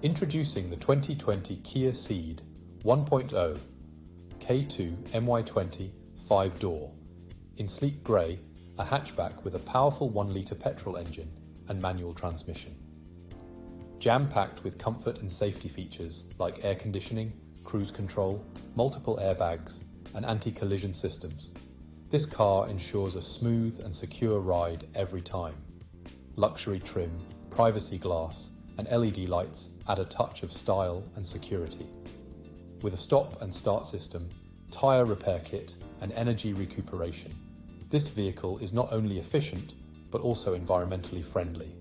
Introducing the 2020 Kia Ceed 1.0 K2 MY20 5-door. In sleek grey, a hatchback with a powerful 1-litre petrol engine and manual transmission. Jam-packed with comfort and safety features like air conditioning, cruise control, multiple airbags and anti-collision systems, this car ensures a smooth and secure ride every time. Luxury trim, privacy glass and LED lights add a touch of style and security. With a stop and start system, tyre repair kit and energy recuperation, this vehicle is not only efficient but also environmentally friendly.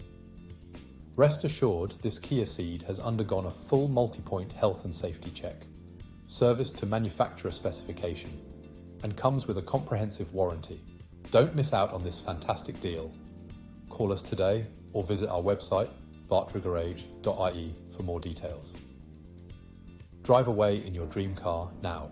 Rest assured, this Kia Ceed has undergone a full multi-point health and safety check, serviced to manufacturer specification, and comes with a comprehensive warranty. Don't miss out on this fantastic deal. Call us today or visit our website vartragarage.ie for more details. Drive away in your dream car now.